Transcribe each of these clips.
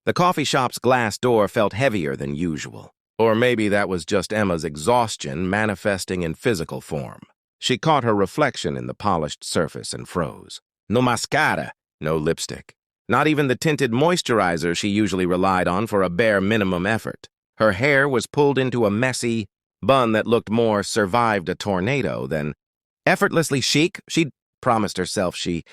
The coffee shop's glass door felt heavier than usual. Or maybe that was just Emma's exhaustion manifesting in physical form. She caught her reflection in the polished surface and froze. No mascara, no lipstick. Not even the tinted moisturizer she usually relied on for a bare minimum effort. Her hair was pulled into a messy bun that looked more survived a tornado than effortlessly chic. She'd promised herself she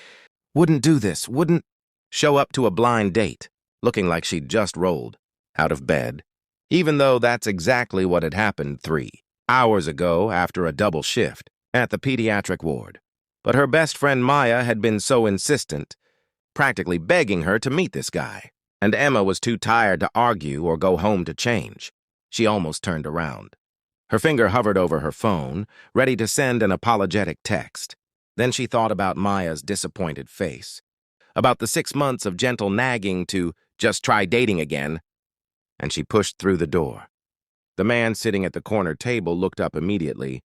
wouldn't do this, wouldn't show up to a blind date, looking like she'd just rolled out of bed, even though that's exactly what had happened 3 hours ago after a double shift at the pediatric ward. But her best friend Maya had been so insistent, practically begging her to meet this guy, and Emma was too tired to argue or go home to change. She almost turned around. Her finger hovered over her phone, ready to send an apologetic text. Then she thought about Maya's disappointed face, about the 6 months of gentle nagging to just try dating again, and she pushed through the door. The man sitting at the corner table looked up immediately,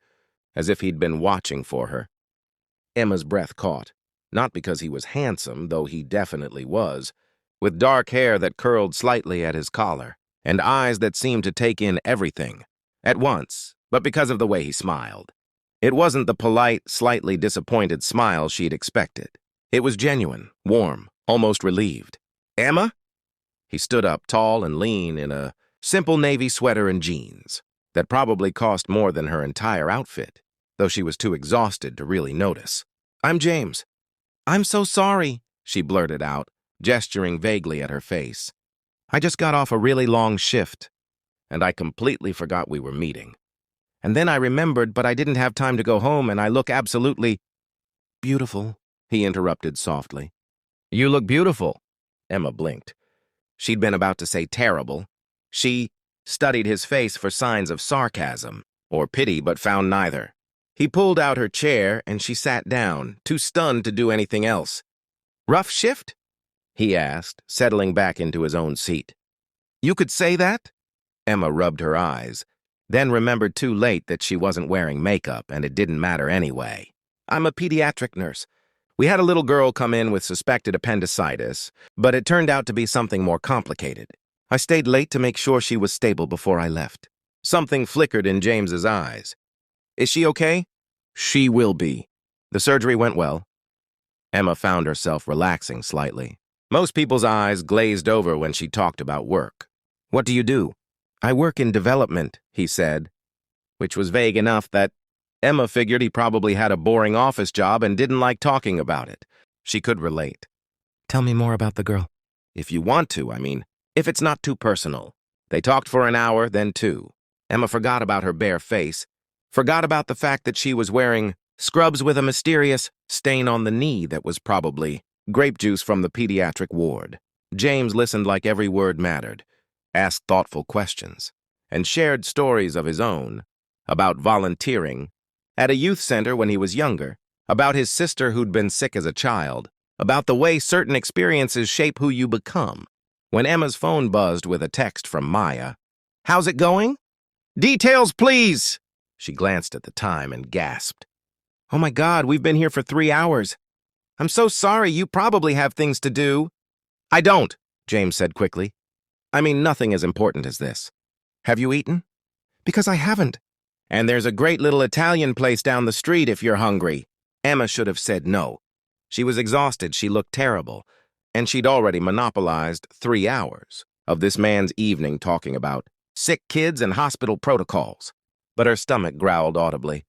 as if he'd been watching for her. Emma's breath caught, not because he was handsome, though he definitely was, with dark hair that curled slightly at his collar, and eyes that seemed to take in everything at once, but because of the way he smiled. It wasn't the polite, slightly disappointed smile she'd expected. It was genuine, warm, almost relieved. "Emma?" He stood up, tall and lean, in a simple navy sweater and jeans that probably cost more than her entire outfit, though she was too exhausted to really notice. "I'm James." "I'm so sorry," she blurted out, gesturing vaguely at her face. "I just got off a really long shift, and I completely forgot we were meeting. And then I remembered, but I didn't have time to go home, and I look absolutely beautiful," he interrupted softly. "You look beautiful." Emma blinked. She'd been about to say terrible. She studied his face for signs of sarcasm or pity, but found neither. He pulled out her chair, and she sat down, too stunned to do anything else. "Rough shift?" he asked, settling back into his own seat. "You could say that?" Emma rubbed her eyes, then remembered too late that she wasn't wearing makeup, and it didn't matter anyway. "I'm a pediatric nurse. We had a little girl come in with suspected appendicitis, but it turned out to be something more complicated. I stayed late to make sure she was stable before I left." Something flickered in James's eyes. "Is she okay?" "She will be. The surgery went well." Emma found herself relaxing slightly. Most people's eyes glazed over when she talked about work. "What do you do?" "I work in development," he said, which was vague enough that Emma figured he probably had a boring office job and didn't like talking about it. She could relate. "Tell me more about the girl." "If you want to, I mean, if it's not too personal." They talked for an hour, then 2. Emma forgot about her bare face, forgot about the fact that she was wearing scrubs with a mysterious stain on the knee that was probably grape juice from the pediatric ward. James listened like every word mattered, asked thoughtful questions, and shared stories of his own, about volunteering at a youth center when he was younger, about his sister who'd been sick as a child, about the way certain experiences shape who you become. When Emma's phone buzzed with a text from Maya, "How's it going?" "Details, please!" She glanced at the time and gasped. "Oh my God, we've been here for 3 hours. I'm so sorry, you probably have things to do." "I don't," James said quickly. "I mean, nothing as important as this. Have you eaten?" "Because I haven't." "And there's a great little Italian place down the street if you're hungry." Emma should have said no. She was exhausted, she looked terrible, and she'd already monopolized 3 hours of this man's evening talking about sick kids and hospital protocols. But her stomach growled audibly.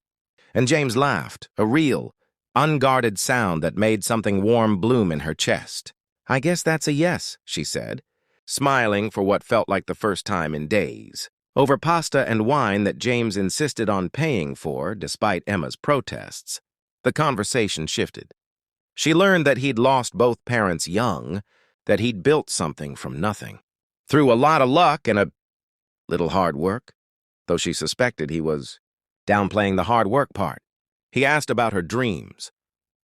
And James laughed, a real, unguarded sound that made something warm bloom in her chest. "I guess that's a yes," she said, smiling for what felt like the first time in days, over pasta and wine that James insisted on paying for despite Emma's protests. The conversation shifted. She learned that he'd lost both parents young, that he'd built something from nothing, through a lot of luck and a little hard work, though she suspected he was downplaying the hard work part. He asked about her dreams,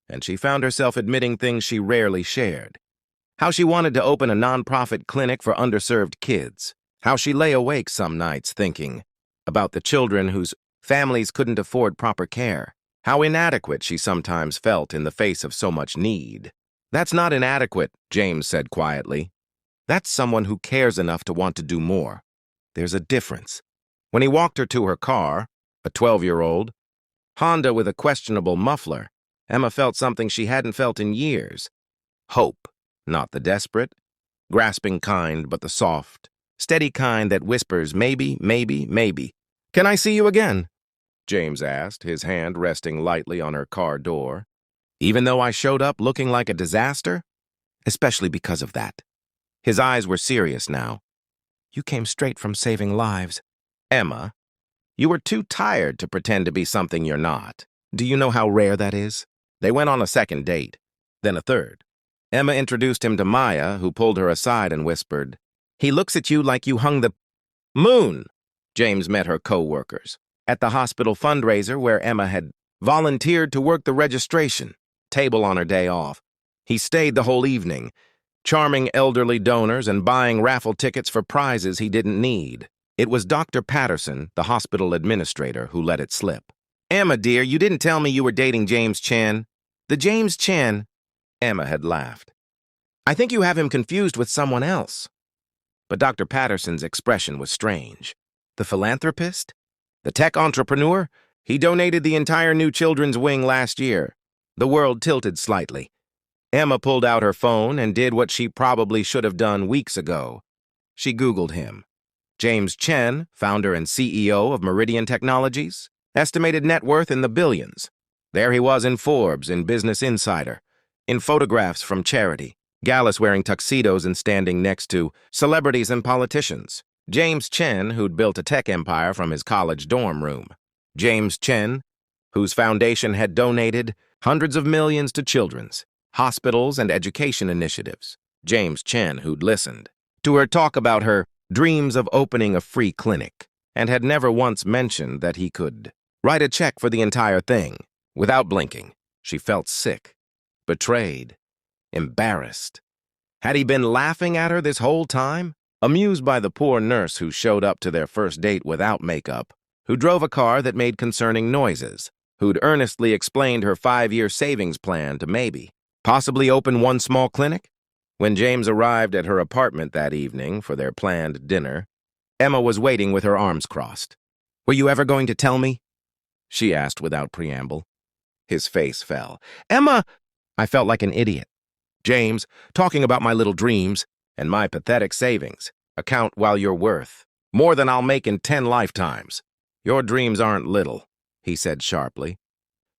and she found herself admitting things she rarely shared. How she wanted to open a nonprofit clinic for underserved kids. How she lay awake some nights thinking about the children whose families couldn't afford proper care. How inadequate she sometimes felt in the face of so much need. "That's not inadequate," James said quietly. That's someone who cares enough to want to do more. There's a difference. When he walked her to her car, a 12-year-old Honda with a questionable muffler, Emma felt something she hadn't felt in years. Hope, not the desperate, grasping kind, but the soft, steady kind that whispers, maybe, maybe, maybe. "Can I see you again?" James asked, his hand resting lightly on her car door. "Even though I showed up looking like a disaster?" "Especially because of that." His eyes were serious now. "You came straight from saving lives." "Emma, you were too tired to pretend to be something you're not. Do you know how rare that is?" They went on a second date, then a third. Emma introduced him to Maya, who pulled her aside and whispered, "He looks at you like you hung the moon." James met her co-workers at the hospital fundraiser where Emma had volunteered to work the registration table on her day off. He stayed the whole evening, charming elderly donors and buying raffle tickets for prizes he didn't need. It was Dr. Patterson, the hospital administrator, who let it slip. "Emma, dear, you didn't tell me you were dating James Chen." "The James Chen?" Emma had laughed. "I think you have him confused with someone else." But Dr. Patterson's expression was strange. "The philanthropist? The tech entrepreneur? He donated the entire new children's wing last year." The world tilted slightly. Emma pulled out her phone and did what she probably should have done weeks ago. She Googled him. James Chen, founder and CEO of Meridian Technologies, estimated net worth in the billions. There he was in Forbes, in Business Insider, in photographs from charity, Gallus wearing tuxedos and standing next to celebrities and politicians. James Chen, who'd built a tech empire from his college dorm room. James Chen, whose foundation had donated hundreds of millions to children's, hospitals, and education initiatives. James Chen, who'd listened to her talk about her dreams of opening a free clinic, and had never once mentioned that he could write a check for the entire thing. Without blinking, she felt sick, betrayed, embarrassed. Had he been laughing at her this whole time? Amused by the poor nurse who showed up to their first date without makeup, who drove a car that made concerning noises, who'd earnestly explained her 5-year savings plan to maybe, possibly open one small clinic? When James arrived at her apartment that evening for their planned dinner, Emma was waiting with her arms crossed. "Were you ever going to tell me?" she asked without preamble. His face fell. "Emma!" I felt like an idiot. "James, talking about my little dreams and my pathetic savings. Account while you're worth more than I'll make in 10 lifetimes. Your dreams aren't little," he said sharply,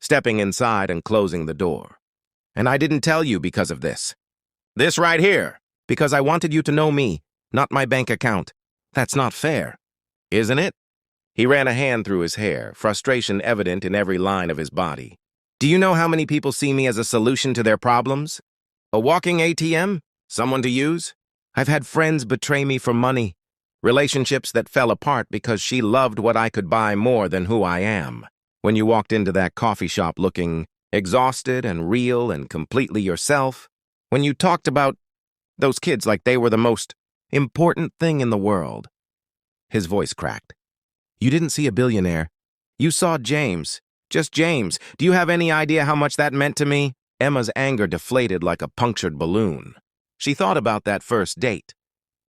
stepping inside and closing the door. "And I didn't tell you because of this. This right here, because I wanted you to know me, not my bank account. That's not fair, isn't it?" He ran a hand through his hair, frustration evident in every line of his body. "Do you know how many people see me as a solution to their problems? A walking ATM? Someone to use? I've had friends betray me for money, relationships that fell apart because she loved what I could buy more than who I am. When you walked into that coffee shop looking exhausted and real and completely yourself, when you talked about those kids like they were the most important thing in the world." His voice cracked. "You didn't see a billionaire. You saw James. Just James. Do you have any idea how much that meant to me?" Emma's anger deflated like a punctured balloon. She thought about that first date.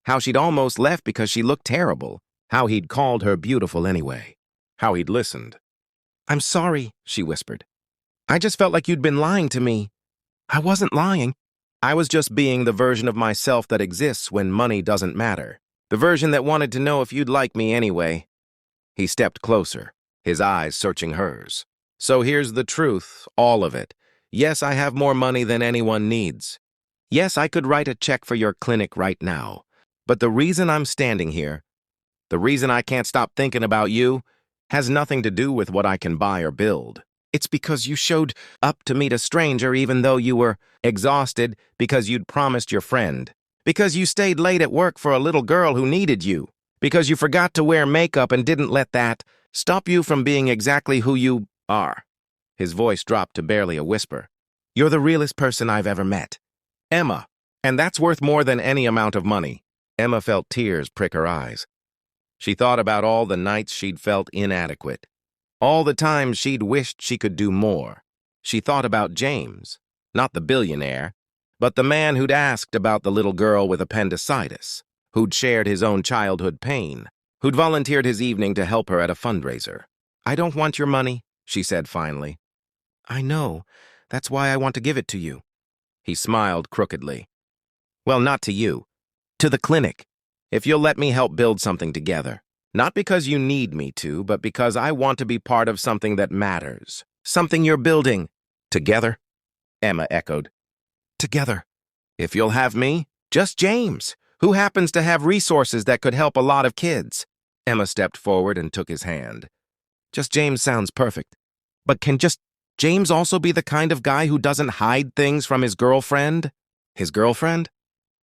How she'd almost left because she looked terrible. How he'd called her beautiful anyway. How he'd listened. "I'm sorry," she whispered. "I just felt like you'd been lying to me." "I wasn't lying. I was just being the version of myself that exists when money doesn't matter. The version that wanted to know if you'd like me anyway." He stepped closer, his eyes searching hers. "So here's the truth, all of it. Yes, I have more money than anyone needs. Yes, I could write a check for your clinic right now. But the reason I'm standing here, the reason I can't stop thinking about you, has nothing to do with what I can buy or build. It's because you showed up to meet a stranger even though you were exhausted because you'd promised your friend. Because you stayed late at work for a little girl who needed you. Because you forgot to wear makeup and didn't let that stop you from being exactly who you are." His voice dropped to barely a whisper. "You're the realest person I've ever met. Emma, and that's worth more than any amount of money." Emma felt tears prick her eyes. She thought about all the nights she'd felt inadequate, all the times she'd wished she could do more. She thought about James, not the billionaire, But the man who'd asked about the little girl with appendicitis, who'd shared his own childhood pain, who'd volunteered his evening to help her at a fundraiser. "I don't want your money," she said finally. "I know. That's why I want to give it to you." He smiled crookedly. "Well, not to you. To the clinic. If you'll let me help build something together. Not because you need me to, but because I want to be part of something that matters. Something you're building." "Together?" Emma echoed. "Together. If you'll have me, just James, who happens to have resources that could help a lot of kids." Emma stepped forward and took his hand. "Just James sounds perfect. But can just James also be the kind of guy who doesn't hide things from his girlfriend?" "His girlfriend?"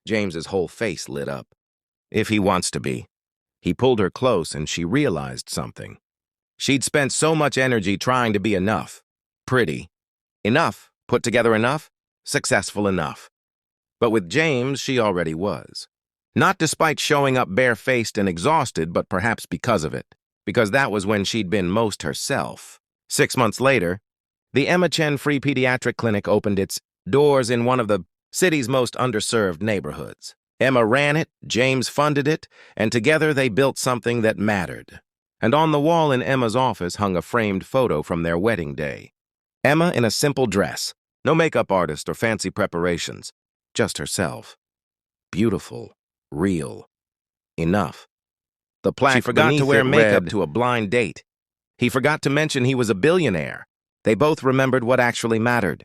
James's whole face lit up. "If he wants to be." He pulled her close and she realized something. She'd spent so much energy trying to be enough. Pretty. Enough. Put together enough. Successful enough. But with James, she already was. Not despite showing up barefaced and exhausted, but perhaps because of it. Because that was when she'd been most herself. 6 months later, the Emma Chen Free Pediatric Clinic opened its doors in one of the city's most underserved neighborhoods. Emma ran it, James funded it, and together they built something that mattered. And on the wall in Emma's office hung a framed photo from their wedding day. Emma in a simple dress, no makeup artist or fancy preparations, just herself. Beautiful, real, enough. The plaque she forgot to wear makeup to a blind date. He forgot to mention he was a billionaire. They both remembered what actually mattered.